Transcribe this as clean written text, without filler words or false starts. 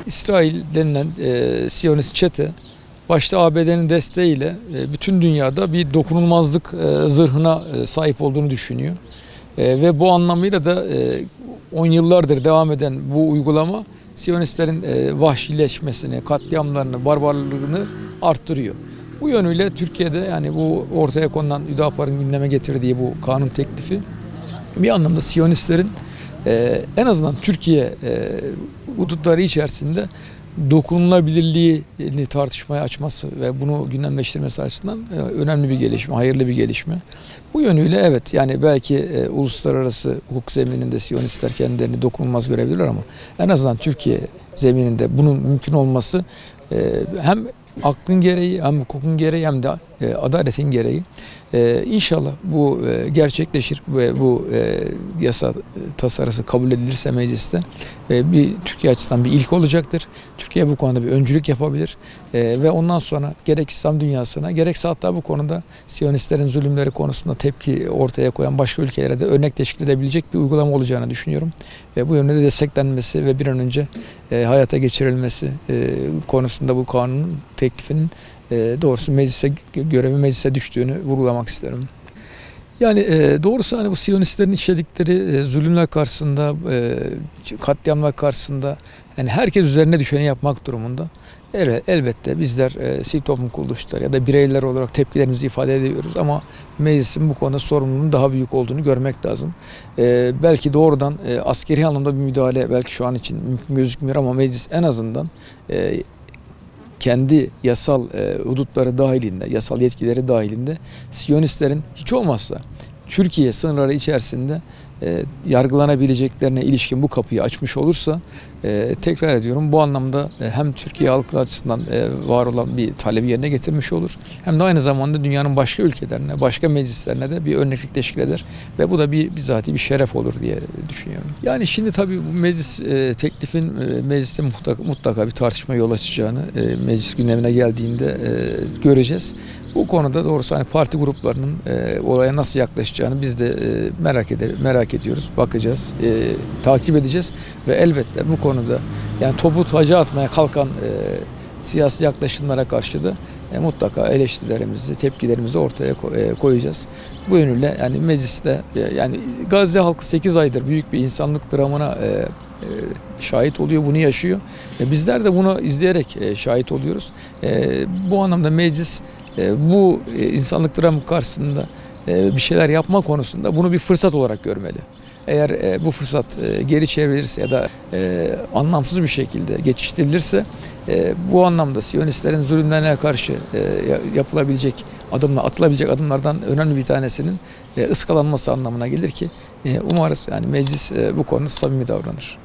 İsrail denilen Siyonist çete başta ABD'nin desteğiyle bütün dünyada bir dokunulmazlık zırhına sahip olduğunu düşünüyor. Ve bu anlamıyla da 10 yıllardır devam eden bu uygulama Siyonistlerin vahşileşmesini, katliamlarını, barbarlığını arttırıyor. Bu yönüyle Türkiye'de yani bu ortaya konulan Hüdapar'ın gündeme getirdiği bu kanun teklifi bir anlamda Siyonistlerin en azından Türkiye hudutları içerisinde dokunulabilirliğini tartışmaya açması ve bunu gündemleştirmesi açısından önemli bir gelişme, hayırlı bir gelişme. Bu yönüyle evet yani belki uluslararası hukuk zemininde Siyonistler kendilerini dokunulmaz görebilirler ama en azından Türkiye zemininde bunun mümkün olması hem aklın gereği hem hukukun gereği hem de adaletin gereği. İnşallah bu gerçekleşir ve bu yasa tasarısı kabul edilirse mecliste bir Türkiye açısından bir ilk olacaktır. Türkiye bu konuda bir öncülük yapabilir ve ondan sonra gerek İslam dünyasına gerekse hatta bu konuda Siyonistlerin zulümleri konusunda tepki ortaya koyan başka ülkelere de örnek teşkil edebilecek bir uygulama olacağını düşünüyorum. Bu yönde de desteklenmesi ve bir an önce hayata geçirilmesi konusunda bu kanunun teklifinin doğrusu görevi meclise düştüğünü vurgulamak isterim. Yani doğrusu hani bu Siyonistlerin işledikleri zulümler karşısında, katliamlar karşısında yani herkes üzerine düşeni yapmak durumunda. Elbette bizler sivil toplum kuruluşları ya da bireyler olarak tepkilerimizi ifade ediyoruz ama meclisin bu konuda sorumluluğunun daha büyük olduğunu görmek lazım. Belki doğrudan askeri anlamda bir müdahale belki şu an için mümkün gözükmüyor ama meclis en azından kendi yasal hudutları dahilinde, yasal yetkileri dahilinde Siyonistlerin hiç olmazsa Türkiye sınırları içerisinde yargılanabileceklerine ilişkin bu kapıyı açmış olursa tekrar ediyorum bu anlamda hem Türkiye halkı açısından var olan bir talebi yerine getirmiş olur hem de aynı zamanda dünyanın başka ülkelerine, başka meclislerine de bir örneklik teşkil eder ve bu da bizatihi bir şeref olur diye düşünüyorum. Yani şimdi tabii bu meclis teklifin mecliste mutlaka bir tartışma yol açacağını meclis gündemine geldiğinde göreceğiz. Bu konuda doğrusu hani parti gruplarının olaya nasıl yaklaşacağını biz de merak ediyoruz, bakacağız, takip edeceğiz ve elbette bu konuda yani topu taca atmaya kalkan siyasi yaklaşımlara karşı da mutlaka eleştirilerimizi, tepkilerimizi ortaya koyacağız. Bu yönüyle yani mecliste yani Gazze halkı 8 aydır büyük bir insanlık dramına şahit oluyor, bunu yaşıyor. Bizler de bunu izleyerek şahit oluyoruz. Bu anlamda meclis bu insanlık dramı karşısında bir şeyler yapma konusunda bunu bir fırsat olarak görmeli. Eğer bu fırsat geri çevrilirse ya da anlamsız bir şekilde geçiştirilirse bu anlamda Siyonistlerin zulümlerine karşı atılabilecek adımlardan önemli bir tanesinin ıskalanması anlamına gelir ki umarız yani meclis bu konuda samimi davranır.